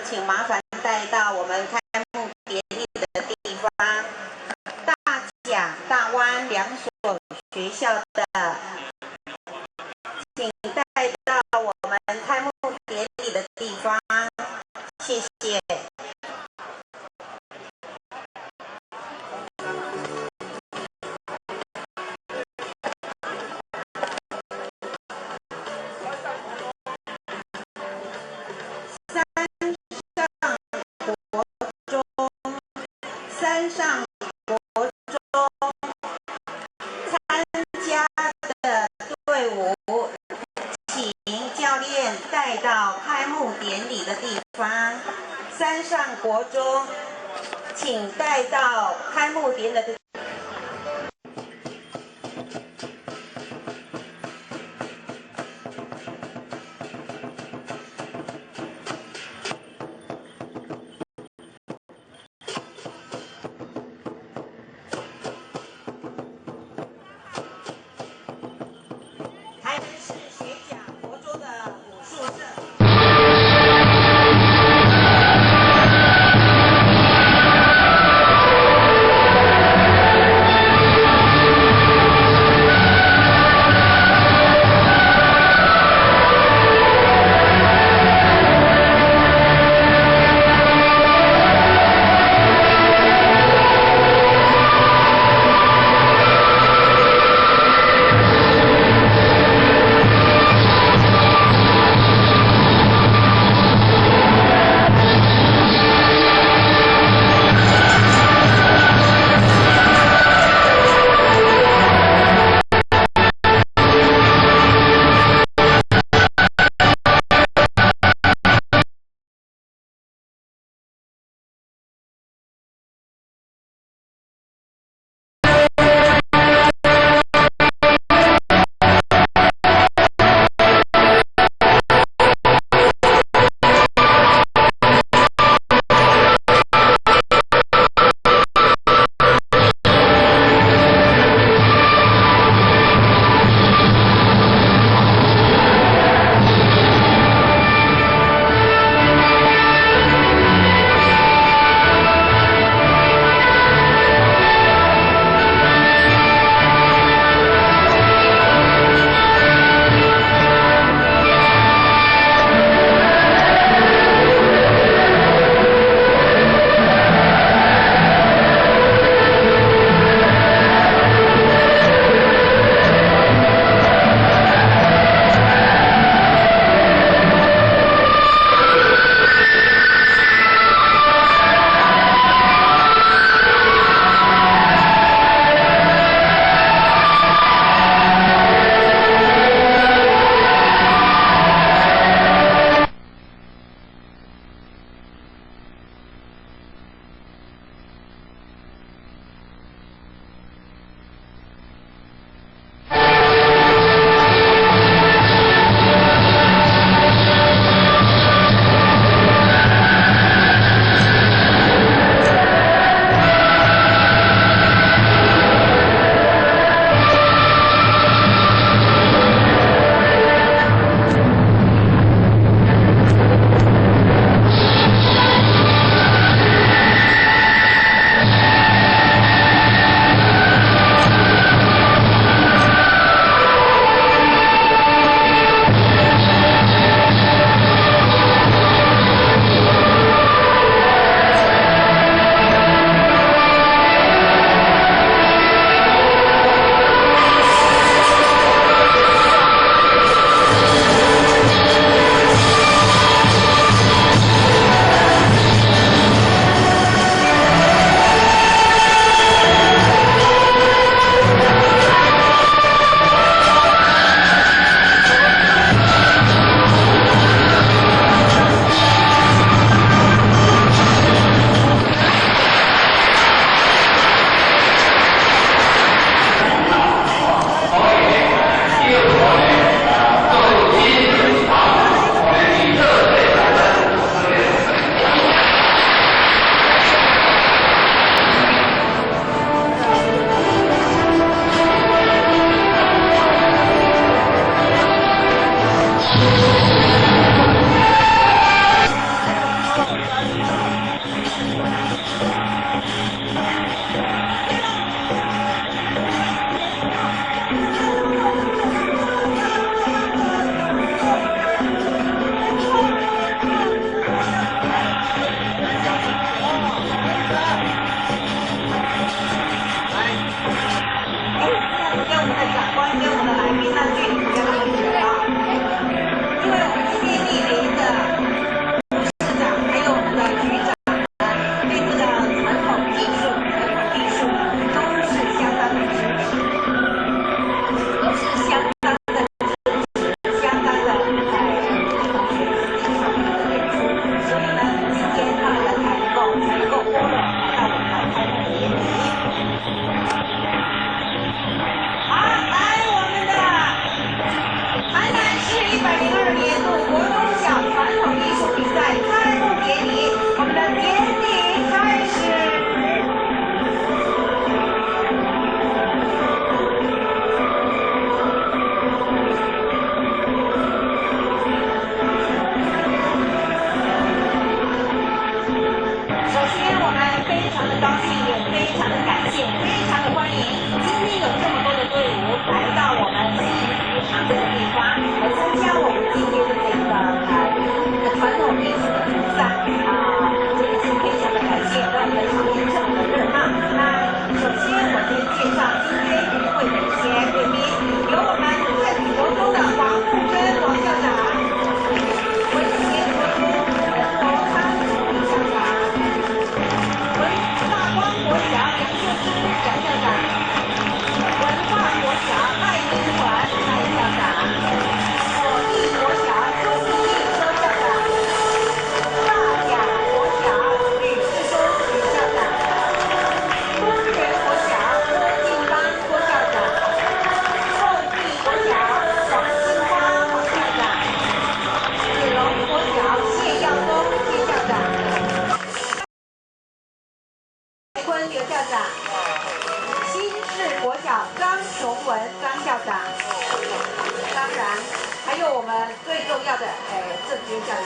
请麻烦带到我们开幕典礼的地方。大甲、大湾两所学校的，请带到我们开幕典礼的地方，谢谢。山上国中参加的队伍，请教练带到开幕典礼的地方。山上国中，请带到开幕典礼的。台南市学甲国中的武术社。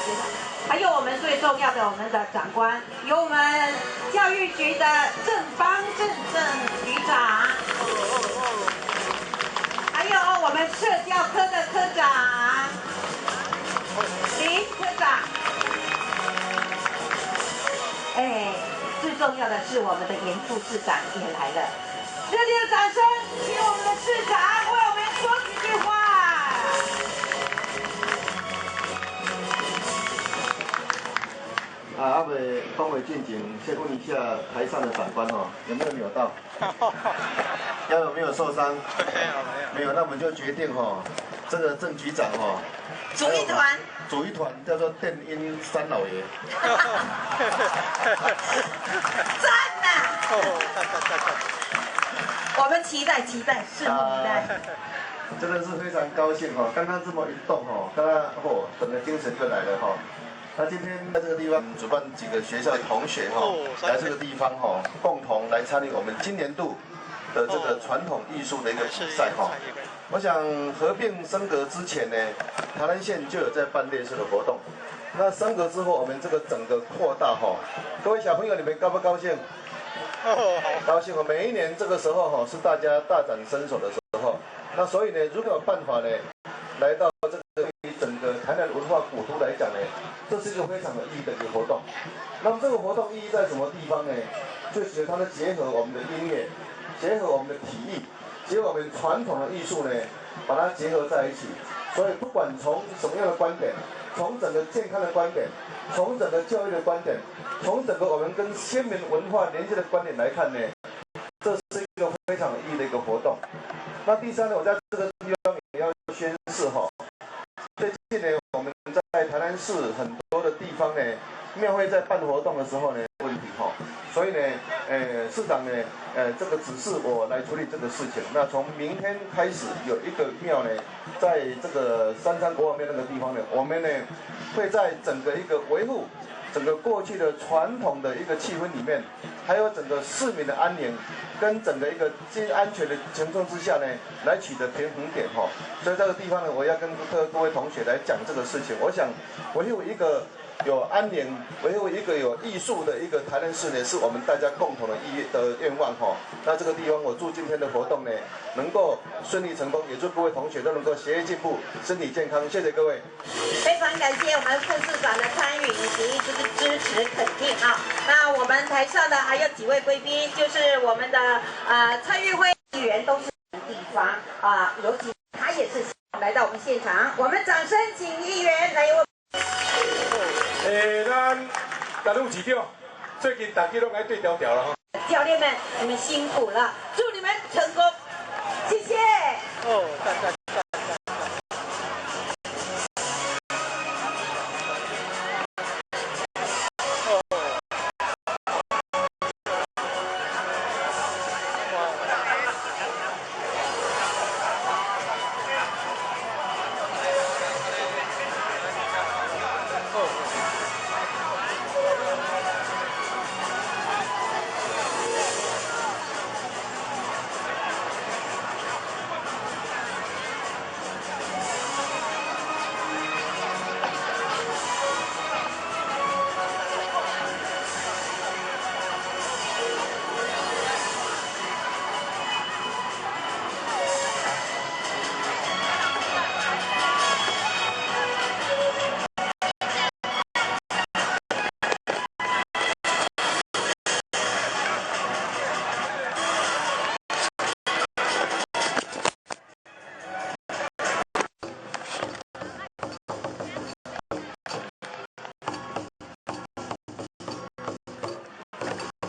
学长，还有我们最重要的我们的长官，有我们教育局的郑方正局长，还有我们社教科的科长林科长。最重要的是我们的严副市长也来了，热烈的掌声，请我们的市长为我们说几句话。阿伟恭维进行，先问一下台上的长官有没有扭到？腰有没有受伤？没有，那我们就决定这个郑局长组一团叫做电音三老爷。赞呐！我们期待，拭目以待。真的是非常高兴刚刚这么一动刚刚整个精神就来了那今天在这个地方主办几个学校的同学来这个地方共同来参与我们今年度的这个传统艺术的一个比赛我想合并升格之前呢，台南县就有在办类似的活动。那升格之后，我们这个整个扩大各位小朋友你们高不高兴？高兴每一年这个时候是大家大展身手的时候。那所以呢，如果有办法呢，来到这个整个台南文化古都来讲呢，这是一个非常有意义的一个活动。那么这个活动意义在什么地方呢？就是它的结合我们的音乐，结合我们的体育，结合我们传统的艺术呢，把它结合在一起。所以不管从什么样的观点，从整个健康的观点，从整个教育的观点，从整个我们跟先民文化连接的观点来看呢，这是一个非常有意义的一个活动。那第三呢，我在这个地方也要宣示最近呢，我们在台南市很多的地方呢，庙会在办活动的时候呢，问题所以呢，市长呢，这个指示我来处理这个事情。那从明天开始，有一个庙呢，在这个三山国王庙那个地方呢，我们呢会在整个一个维护整个过去的传统的一个气氛里面，还有整个市民的安宁，跟整个一个安全的情况之下呢，来取得平衡点所以这个地方呢，我要跟各位同学来讲这个事情。我想维护一个有安宁，维护一个有艺术的一个台南市呢，是我们大家共同的愿望那这个地方，我祝今天的活动呢能够顺利成功，也祝各位同学都能够学业进步，身体健康。谢谢各位。非常感谢我们副市长的参与以及支持肯定那我们台上的还有几位贵宾，就是我们的蔡玉辉议员，都是地方尤其他也是来到我们现场，我们掌声请议员来为。咱有市长，最近大家都爱对调调了教练们，你们辛苦了，祝你们成功，谢谢。